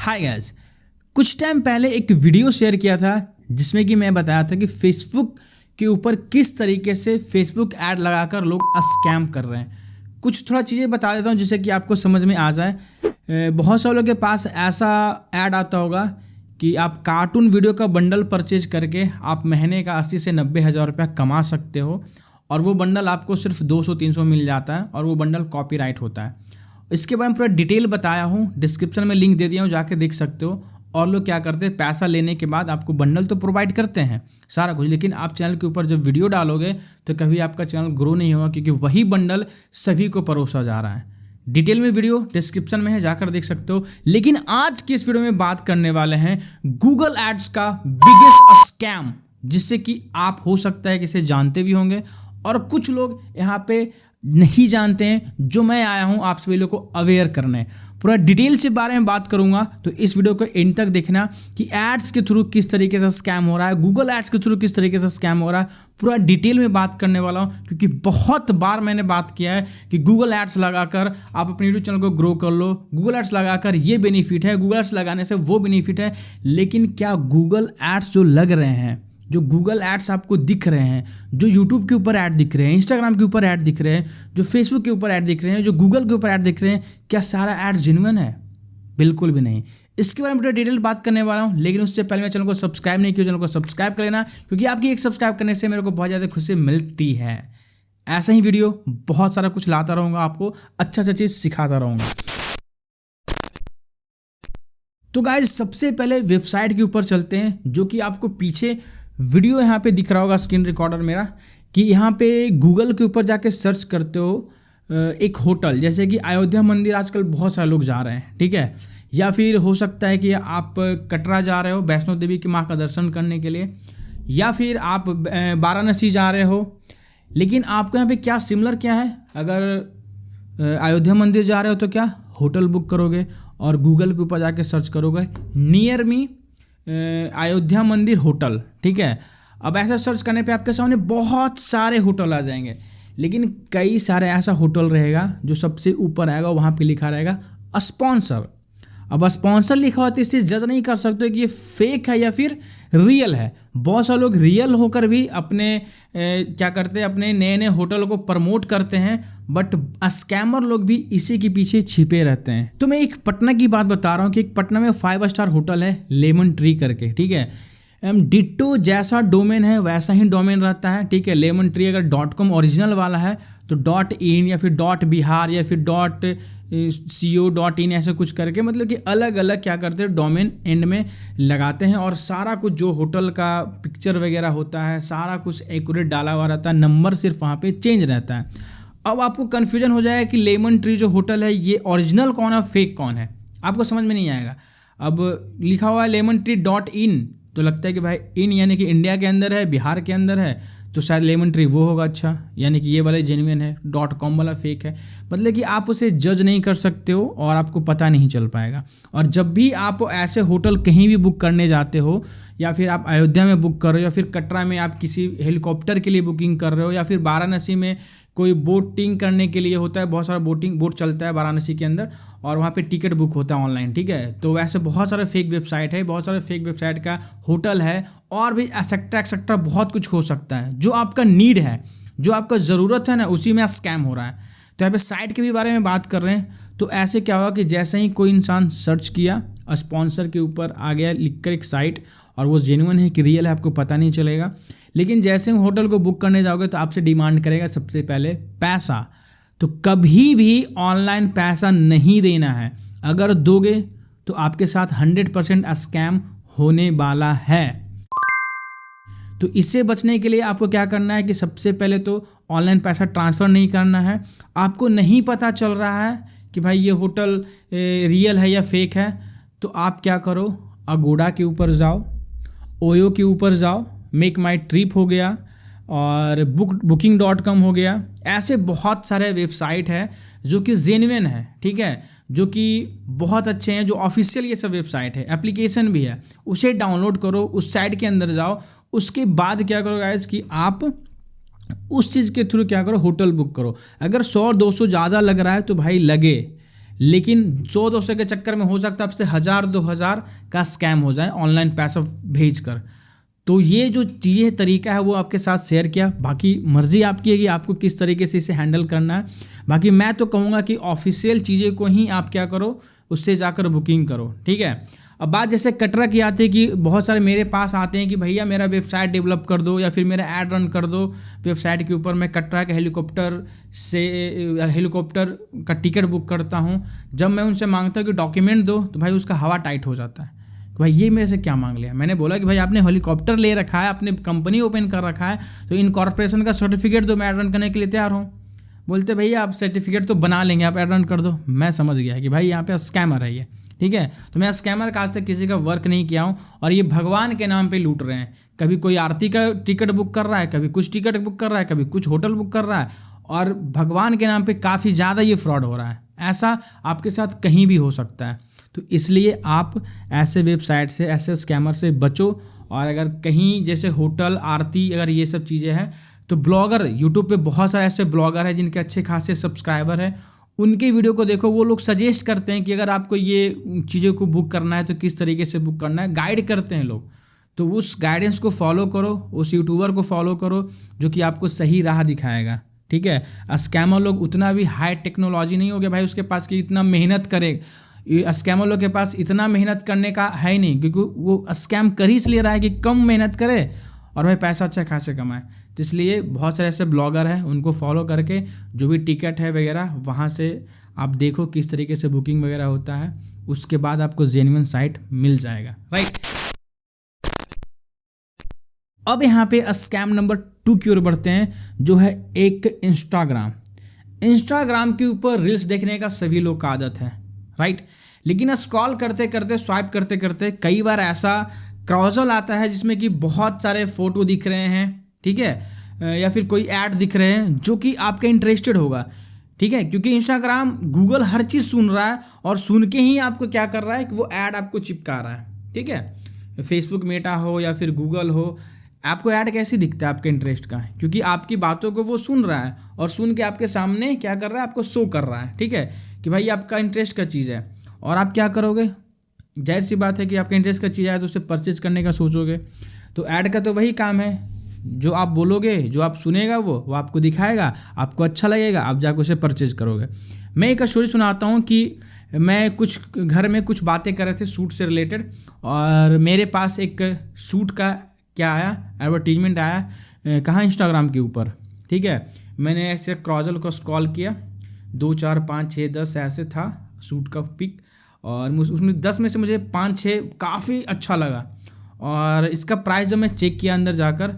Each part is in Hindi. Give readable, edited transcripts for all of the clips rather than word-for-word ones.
हाय गाइस, कुछ टाइम पहले एक वीडियो शेयर किया था जिसमें कि मैं बताया था कि फेसबुक के ऊपर किस तरीके से फेसबुक ऐड लगाकर लोग स्कैम कर रहे हैं। कुछ थोड़ा चीज़ें बता देता हूँ जिससे कि आपको समझ में आ जाए। बहुत सारे लोगों के पास ऐसा ऐड आता होगा कि आप कार्टून वीडियो का बंडल परचेज करके आप महीने का 80 से 90 हज़ार रुपया कमा सकते हो और वो बंडल आपको सिर्फ 200-300 मिल जाता है और वो बंडल कॉपीराइट होता है। इसके बारे में पूरा डिटेल बताया हूँ, डिस्क्रिप्शन में लिंक दे दिया हूँ, जाके देख सकते हो। और लोग क्या करते हैं, पैसा लेने के बाद आपको बंडल तो प्रोवाइड करते हैं सारा कुछ, लेकिन आप चैनल के ऊपर जब वीडियो डालोगे तो कभी आपका चैनल ग्रो नहीं होगा क्योंकि वही बंडल सभी को परोसा जा रहा है। डिटेल में वीडियो डिस्क्रिप्शन में है, जाकर देख सकते हो। लेकिन आज की इस वीडियो में बात करने वाले हैं गूगल एड्स का बिगेस्ट स्कैम, जिससे कि आप हो सकता है कि इसे जानते भी होंगे और कुछ लोग यहाँ पे नहीं जानते हैं, जो मैं आया हूँ आप सभी लोग को अवेयर करने। पूरा डिटेल से बारे में बात करूंगा, तो इस वीडियो को एंड तक देखना कि एड्स के थ्रू किस तरीके से स्कैम हो रहा है, गूगल एड्स के थ्रू किस तरीके से स्कैम हो रहा है। पूरा डिटेल में बात करने वाला हूं क्योंकि बहुत बार मैंने बात किया है कि गूगल एड्स लगाकर आप अपने यूट्यूब चैनल को ग्रो कर लो, गूगल एड्स लगाकर ये बेनिफिट है, गूगल एड्स लगाने से वो बेनिफिट है। लेकिन क्या गूगल एड्स जो लग रहे हैं, जो गूगल एड्स आपको दिख रहे हैं, जो यूट्यूब के ऊपर ऐड दिख रहे हैं, इंस्टाग्राम के ऊपर ऐड दिख रहे हैं, जो फेसबुक के ऊपर ऐड दिख रहे हैं, जो गूगल के ऊपर ऐड दिख रहे हैं, क्या सारा ऐड जेन्युइन है? बिल्कुल भी नहीं। इसके बारे में पूरा डिटेल बात करने वाला हूं, लेकिन उससे पहले मैं चैनल को सब्सक्राइब नहीं किया, चैनल को सब्सक्राइब कर लेना क्योंकि आपकी एक सब्सक्राइब करने से मेरे को बहुत ज़्यादा खुशी मिलती है। ऐसा ही वीडियो बहुत सारा कुछ लाता रहूँगा, आपको अच्छा चीज़ सिखाता रहूँगा। तो गाइज सबसे पहले वेबसाइट के ऊपर चलते हैं, जो कि आपको पीछे वीडियो यहाँ पे दिख रहा होगा, स्क्रीन रिकॉर्डर मेरा, कि यहाँ पे गूगल के ऊपर जाके सर्च करते हो एक होटल, जैसे कि अयोध्या मंदिर आजकल बहुत सारे लोग जा रहे हैं, ठीक है। या फिर हो सकता है कि आप कटरा जा रहे हो वैष्णो देवी की माँ का दर्शन करने के लिए, या फिर आप वाराणसी जा रहे हो। लेकिन आपको यहाँ पे क्या सिमिलर क्या है, अगर अयोध्या मंदिर जा रहे हो तो क्या होटल बुक करोगे और गूगल के ऊपर जाके सर्च करोगे नियर मी अयोध्या मंदिर होटल, ठीक है। अब ऐसा सर्च करने पे आपके सामने बहुत सारे होटल आ जाएंगे, लेकिन कई सारे ऐसा होटल रहेगा जो सबसे ऊपर आएगा, वहाँ पे लिखा रहेगा स्पॉन्सर। अब स्पॉन्सर लिखा होता है, इससे जज नहीं कर सकते कि ये फेक है या फिर रियल है। बहुत सारे लोग रियल होकर भी अपने क्या करते हैं, अपने नए नए होटल को प्रमोट करते हैं, बट स्कैमर लोग भी इसी के पीछे छिपे रहते हैं। तो मैं एक पटना की बात बता रहा हूँ कि एक पटना में 5 स्टार होटल है लेमन ट्री करके, ठीक है। डिट्टो जैसा डोमेन है वैसा ही डोमेन रहता है, ठीक है। लेमन ट्री अगर .com ओरिजिनल वाला है तो .in या फिर .bihar या फिर .co.in ऐसे कुछ करके, मतलब कि अलग अलग क्या करते हैं डोमेन एंड में लगाते हैं और सारा कुछ जो होटल का पिक्चर वगैरह होता है सारा कुछ एक्यूरेट डाला हुआ रहता है, नंबर सिर्फ वहाँ पे चेंज रहता है। अब आपको कन्फ्यूजन हो जाएगा कि लेमन ट्री जो होटल है ये ओरिजिनल कौन है, फेक कौन है, आपको समझ में नहीं आएगा। अब लिखा हुआ है लेमन ट्री .in तो लगता है कि भाई इन यानी कि इंडिया के अंदर है, बिहार के अंदर है, तो शायद लेमन ट्री वो होगा, अच्छा यानी कि ये वाला जेन्युइन है, .com वाला फेक है। मतलब कि आप उसे जज नहीं कर सकते हो और आपको पता नहीं चल पाएगा। और जब भी आप ऐसे होटल कहीं भी बुक करने जाते हो, या फिर आप अयोध्या में बुक कर रहे हो, या फिर कटरा में आप किसी हेलीकॉप्टर के लिए बुकिंग कर रहे हो, या फिर वाराणसी में कोई बोटिंग करने के लिए होता है, बहुत सारा बोट चलता है वाराणसी के अंदर और वहाँ पे टिकट बुक होता है ऑनलाइन, ठीक है। तो वैसे बहुत सारे फेक वेबसाइट है, बहुत सारे फेक वेबसाइट का होटल है और भी एक्सेट्रा बहुत कुछ हो सकता है। जो आपका नीड है, जो आपका ज़रूरत है ना, उसी में स्कैम हो रहा है। तो यहाँ पे साइट के भी बारे में बात कर रहे हैं। तो ऐसे क्या हुआ कि जैसे ही कोई इंसान सर्च किया, स्पॉन्सर के ऊपर आ गया लिखकर एक साइट, और वो जेन्युइन है कि रियल है आपको पता नहीं चलेगा। लेकिन जैसे ही होटल को बुक करने जाओगे तो आपसे डिमांड करेगा सबसे पहले पैसा। तो कभी भी ऑनलाइन पैसा नहीं देना है, अगर दोगे तो आपके साथ 100% स्कैम होने वाला है। तो इससे बचने के लिए आपको क्या करना है कि सबसे पहले तो ऑनलाइन पैसा ट्रांसफ़र नहीं करना है। आपको नहीं पता चल रहा है कि भाई ये होटल रियल है या फेक है, तो आप क्या करो, अगोड़ा के ऊपर जाओ, ओयो के ऊपर जाओ, मेक माई ट्रिप हो गया और booking.com हो गया। ऐसे बहुत सारे वेबसाइट है जो कि जेन्युइन है, ठीक है, जो कि बहुत अच्छे हैं, जो ऑफिशियल ये सब वेबसाइट है, एप्लीकेशन भी है, उसे डाउनलोड करो, उस साइट के अंदर जाओ। उसके बाद क्या करो गाइस कि आप उस चीज़ के थ्रू क्या करो, होटल बुक करो। अगर 100-200 ज़्यादा लग रहा है तो भाई लगे, लेकिन 100-200 के चक्कर में हो सकता है आपसे 1000-2000 का स्कैम हो जाए ऑनलाइन पैसा भेजकर। तो ये जो चीज़ें तरीका है वो आपके साथ शेयर किया, बाकी मर्जी आपकी है कि आपको किस तरीके से इसे हैंडल करना है। बाकी मैं तो कहूँगा कि ऑफिशियल चीज़ें को ही आप क्या करो, उससे जाकर बुकिंग करो, ठीक है। अब बात जैसे कटरा की आती है कि बहुत सारे मेरे पास आते हैं कि भैया मेरा वेबसाइट डेवलप कर दो या फिर मेरा ऐड रन कर दो वेबसाइट के ऊपर। मैं कटरा के हेलीकॉप्टर का टिकट बुक करता हूँ। जब मैं उनसे मांगता हूँ कि डॉक्यूमेंट दो तो भाई उसका हवा टाइट हो जाता है कि भाई ये मेरे से क्या मांग लिया। मैंने बोला कि भाई आपने हेलीकॉप्टर ले रखा है, आपने कंपनी ओपन कर रखा है, तो इनकॉर्पोरेशन का सर्टिफिकेट दो, मैं ऐड रन करने के लिए तैयार हूँ। बोलते भैया आप सर्टिफिकेट तो बना लेंगे, आप ऐड रन कर दो। मैं समझ गया कि भाई यहाँ पे स्कैमर है ये, ठीक है। तो मैं स्कैमर का आज तक किसी का वर्क नहीं किया हूँ और ये भगवान के नाम पे लूट रहे हैं। कभी कोई आरती का टिकट बुक कर रहा है, कभी कुछ टिकट बुक कर रहा है, कभी कुछ होटल बुक कर रहा है, और भगवान के नाम पे काफ़ी ज़्यादा ये फ्रॉड हो रहा है। ऐसा आपके साथ कहीं भी हो सकता है। तो इसलिए आप ऐसे वेबसाइट से, ऐसे स्कैमर से बचो। और अगर कहीं जैसे होटल, आरती, अगर ये सब चीज़ें हैं तो ब्लॉगर, यूट्यूब पे बहुत सारे ऐसे ब्लॉगर हैं जिनके अच्छे खासे सब्सक्राइबर हैं, उनके वीडियो को देखो। वो लोग सजेस्ट करते हैं कि अगर आपको ये चीज़ों को बुक करना है तो किस तरीके से बुक करना है, गाइड करते हैं लोग। तो उस गाइडेंस को फॉलो करो, उस यूट्यूबर को फॉलो करो जो कि आपको सही राह दिखाएगा, ठीक है। स्कैमर लोग उतना भी हाई टेक्नोलॉजी नहीं हो गया भाई उसके पास कि इतना मेहनत करे। स्कैमर लोग के पास इतना मेहनत करने का है ही नहीं, क्योंकि वो स्कैम कर ही इसलिए रहा है कि कम मेहनत करे और भाई पैसा अच्छा खासे कमाए। तो इसलिए बहुत सारे ऐसे ब्लॉगर हैं, उनको फॉलो करके जो भी टिकट है वगैरह वहाँ से आप देखो किस तरीके से बुकिंग वगैरह होता है, उसके बाद आपको जेन्युइन साइट मिल जाएगा, राइट। अब यहाँ पे स्कैम नंबर 2 की ओर बढ़ते हैं, जो है एक इंस्टाग्राम के ऊपर रील्स देखने का सभी लोग का आदत है, राइट। लेकिन स्क्रॉल करते करते, स्वाइप करते करते कई बार ऐसा क्रॉजल आता है जिसमें कि बहुत सारे फोटो दिख रहे हैं, ठीक है, या फिर कोई ऐड दिख रहे हैं जो कि आपके इंटरेस्टेड होगा, ठीक है। क्योंकि इंस्टाग्राम, गूगल हर चीज़ सुन रहा है और सुन के ही आपको क्या कर रहा है कि वो ऐड आपको चिपका रहा है, ठीक है। फेसबुक मेटा हो या फिर गूगल हो, आपको ऐड कैसी दिखता है आपके इंटरेस्ट का, क्योंकि आपकी बातों को वो सुन रहा है और सुन के आपके सामने क्या कर रहा है, आपको शो कर रहा है, ठीक है, कि भाई आपका इंटरेस्ट का चीज़ है। और आप क्या करोगे, जाहिर सी बात है कि आपके इंटरेस्ट का चीज़ है तो उसे परचेज करने का सोचोगे। तो ऐड का तो वही काम है, जो आप बोलोगे, जो आप सुनेगा वो आपको दिखाएगा, आपको अच्छा लगेगा, आप जाकर उसे परचेज करोगे। मैं एक स्टोरी सुनाता हूँ कि मैं कुछ घर में कुछ बातें कर रहे थे सूट से रिलेटेड, और मेरे पास एक सूट का क्या आया, एडवर्टीजमेंट आया, कहाँ, इंस्टाग्राम के ऊपर, ठीक है। मैंने ऐसे क्रॉजल को स्क्रॉल किया, 2, 4, 5, 6, 10 ऐसे था सूट का पिक, और उसमें 10 में से मुझे 5-6 काफ़ी अच्छा लगा। और इसका प्राइस जब मैं चेक किया अंदर जाकर,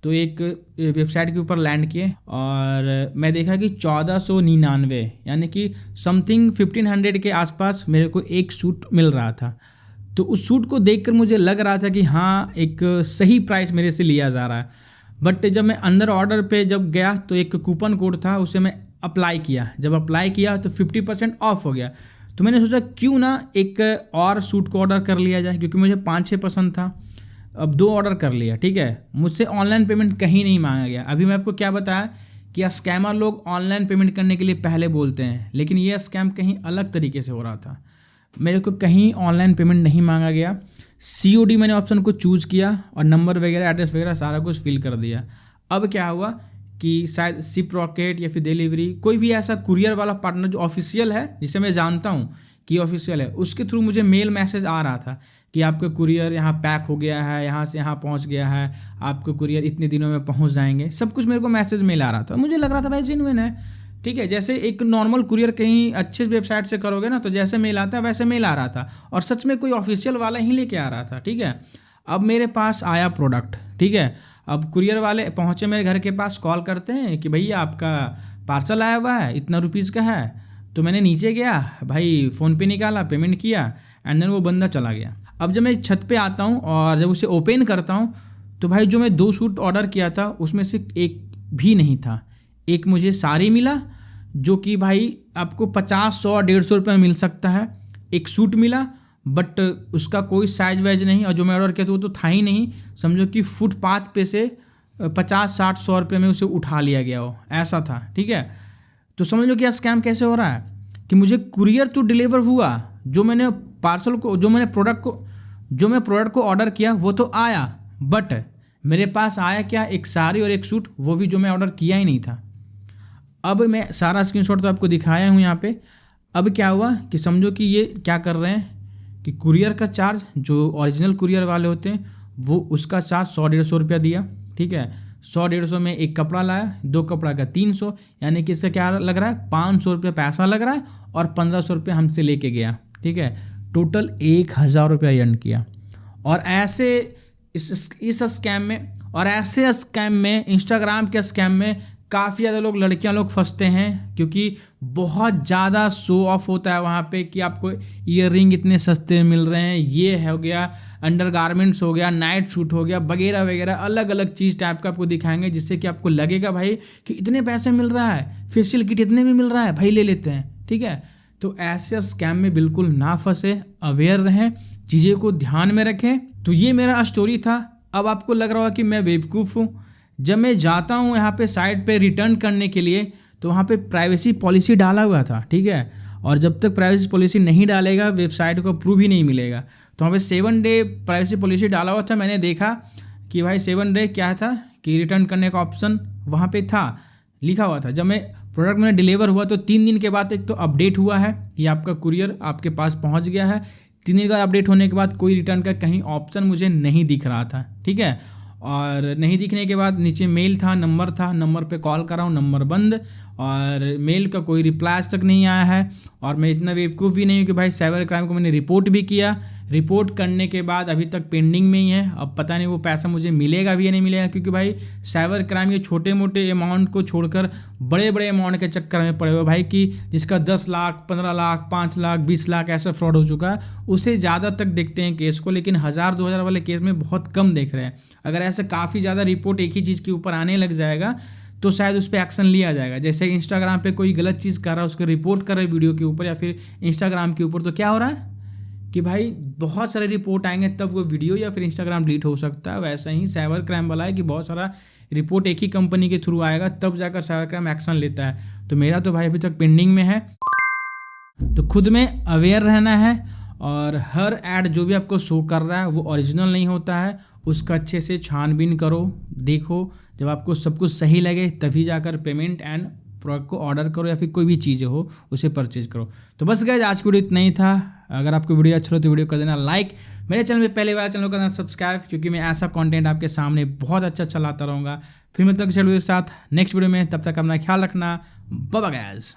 तो एक वेबसाइट के ऊपर लैंड किए और मैं देखा कि 1499 यानी कि समथिंग 1500 के आसपास मेरे को एक सूट मिल रहा था। तो उस सूट को देखकर मुझे लग रहा था कि हाँ, एक सही प्राइस मेरे से लिया जा रहा है। बट जब मैं अंदर ऑर्डर पे जब गया तो एक कूपन कोड था, उसे मैं अप्लाई किया। जब अप्लाई किया तो 50% ऑफ हो गया। तो मैंने सोचा क्यों ना एक और सूट को ऑर्डर कर लिया जाए, क्योंकि मुझे 5-6 पसंद था। अब 2 ऑर्डर कर लिया, ठीक है। मुझसे ऑनलाइन पेमेंट कहीं नहीं मांगा गया। अभी मैं आपको क्या बताया कि स्कैमर लोग ऑनलाइन पेमेंट करने के लिए पहले बोलते हैं, लेकिन ये स्कैम कहीं अलग तरीके से हो रहा था। मेरे को कहीं ऑनलाइन पेमेंट नहीं मांगा गया। COD मैंने ऑप्शन को चूज़ किया और नंबर वगैरह, एड्रेस वगैरह सारा कुछ फिल कर दिया। अब क्या हुआ कि शायद शिप रॉकेट या फिर डिलीवरी, कोई भी ऐसा कुरियर वाला पार्टनर जो ऑफिशियल है, जिसे मैं जानता हूँ कि ऑफिशियल है, उसके थ्रू मुझे मेल मैसेज आ रहा था कि आपका कुरियर यहाँ पैक हो गया है, यहाँ से यहाँ पहुँच गया है, आपका कुरियर इतने दिनों में पहुँच जाएंगे, सब कुछ मेरे को मैसेज मेल आ रहा था। मुझे लग रहा था भाई जेन्युइन है, ठीक है। जैसे एक नॉर्मल कुरियर कहीं अच्छे वेबसाइट से करोगे ना, तो जैसे मेल आता है वैसे मेल आ रहा था, और सच में कोई ऑफिशियल वाला ही लेके आ रहा था, ठीक है। अब मेरे पास आया प्रोडक्ट, ठीक है। अब कुरियर वाले पहुँचे मेरे घर के पास, कॉल करते हैं कि भैया आपका पार्सल आया हुआ है, इतना रुपीज़ का है। तो मैंने नीचे गया भाई, फ़ोन पे निकाला, पेमेंट किया, एंड देन वो बंदा चला गया। अब जब मैं छत पे आता हूँ और जब उसे ओपन करता हूँ तो भाई जो मैं 2 सूट ऑर्डर किया था उसमें से एक भी नहीं था। एक मुझे साड़ी मिला जो कि भाई आपको 50, 100, 150 रुपये में मिल सकता है। एक सूट मिला बट उसका कोई साइज वाइज नहीं, और जो मैं ऑर्डर किया था वो तो था ही नहीं। समझो कि फुटपाथ पे से 50, 60, 100 रुपये में उसे उठा लिया गया हो, ऐसा था, ठीक है। तो समझ लो कि यह स्कैम कैसे हो रहा है कि मुझे कुरियर तो डिलीवर हुआ, जो मैंने प्रोडक्ट को ऑर्डर किया वो तो आया, बट मेरे पास आया क्या, एक साड़ी और एक सूट, वो भी जो मैं ऑर्डर किया ही नहीं था। अब मैं सारा स्क्रीनशॉट तो आपको दिखाया हूँ यहाँ पे। अब क्या हुआ कि समझो कि ये क्या कर रहे हैं कि कुरियर का चार्ज, जो ओरिजिनल कुरियर वाले होते हैं, वो उसका चार्ज 100-150 रुपया दिया, ठीक है। 100-150 में एक कपड़ा लाया, 2 कपड़ा का 300, यानी कि इससे क्या लग रहा है, 500 रुपये पैसा लग रहा है और 1500 रुपये हमसे लेके गया, ठीक है। टोटल 1000 रुपया अर्न किया। और ऐसे इस स्कैम में इंस्टाग्राम के स्कैम में काफ़ी ज़्यादा लड़कियां लोग फंसते हैं, क्योंकि बहुत ज़्यादा शो ऑफ होता है वहाँ पे कि आपको ईयर रिंग इतने सस्ते मिल रहे हैं, ये हो गया, अंडरगारमेंट्स हो गया, नाइट सूट हो गया, वगैरह वगैरह अलग अलग चीज़ टाइप का आपको दिखाएंगे, जिससे कि आपको लगेगा भाई कि इतने पैसे मिल रहा है, फेशियल किट इतने में मिल रहा है, भाई ले लेते हैं, ठीक है। तो ऐसे स्कैम में बिल्कुल ना फंसे, अवेयर रहें, चीज़ें को ध्यान में रखें। तो ये मेरा स्टोरी था। अब आपको लग रहा होगा कि मैं बेवकूफ़ हूँ। जब मैं जाता हूँ यहाँ पे साइट पे रिटर्न करने के लिए, तो वहाँ पे प्राइवेसी पॉलिसी डाला हुआ था, ठीक है। और जब तक प्राइवेसी पॉलिसी नहीं डालेगा, वेबसाइट को अप्रूव ही नहीं मिलेगा। तो वहाँ पे 7 डे प्राइवेसी पॉलिसी डाला हुआ था। मैंने देखा कि भाई 7 डे क्या था कि रिटर्न करने का ऑप्शन वहाँ पे था, लिखा हुआ था। जब मैं प्रोडक्ट मैंने डिलीवर हुआ तो 3 दिन के बाद एक तो अपडेट हुआ है कि आपका कुरियर आपके पास पहुँच गया है। 3 दिन का अपडेट होने के बाद कोई रिटर्न का कहीं ऑप्शन मुझे नहीं दिख रहा था, ठीक है। और नहीं दिखने के बाद नीचे मेल था, नंबर पे कॉल कर रहा हूँ, नंबर बंद, और मेल का कोई रिप्लाई आज तक नहीं आया है। और मैं इतना बेवकूफ़ भी नहीं हूँ कि भाई साइबर क्राइम को मैंने रिपोर्ट भी किया, रिपोर्ट करने के बाद अभी तक पेंडिंग में ही है। अब पता नहीं वो पैसा मुझे मिलेगा भी या नहीं मिलेगा, क्योंकि भाई साइबर क्राइम के छोटे मोटे अमाउंट को छोड़कर बड़े बड़े अमाउंट के चक्कर में पड़े हुए भाई, कि जिसका 10 लाख, 15 लाख, 5 लाख, 20 लाख ऐसा फ्रॉड हो चुका है, उससे ज़्यादा तक देखते हैं केस को, लेकिन 1000-2000 वाले केस में बहुत कम देख रहे हैं। अगर ऐसे काफ़ी ज़्यादा रिपोर्ट एक ही चीज़ के ऊपर आने लग जाएगा तो शायद उस पर एक्शन लिया जाएगा। जैसे इंस्टाग्राम पे कोई गलत चीज़ कर रहा है, उसको रिपोर्ट कर रहे हैं वीडियो के ऊपर या फिर इंस्टाग्राम के ऊपर, तो क्या हो रहा है कि भाई बहुत सारे रिपोर्ट आएंगे तब वो वीडियो या फिर इंस्टाग्राम डिलीट हो सकता है। वैसा ही साइबर क्राइम वाला है कि बहुत सारा रिपोर्ट एक ही कंपनी के थ्रू आएगा, तब जाकर साइबर क्राइम एक्शन लेता है। तो मेरा तो भाई अभी तक पेंडिंग में है। तो खुद में अवेयर रहना है, और हर ऐड जो भी आपको शो कर रहा है वो ओरिजिनल नहीं होता है, उसका अच्छे से छानबीन करो, देखो। जब आपको सब कुछ सही लगे तभी जाकर पेमेंट एंड प्रोडक्ट को ऑर्डर करो, या फिर कोई भी चीज़ हो उसे परचेज करो। तो बस गाइस, आज की वीडियो इतना ही था। अगर आपको वीडियो अच्छा हो तो वीडियो कर देना लाइक, मेरे चैनल में पहले बार चैनल को करना सब्सक्राइब, क्योंकि मैं ऐसा कंटेंट आपके सामने बहुत अच्छा लाता रहूँगा। फिर मिलता हूं के साथ नेक्स्ट वीडियो में, तब तक अपना ख्याल रखना। Bye bye guys.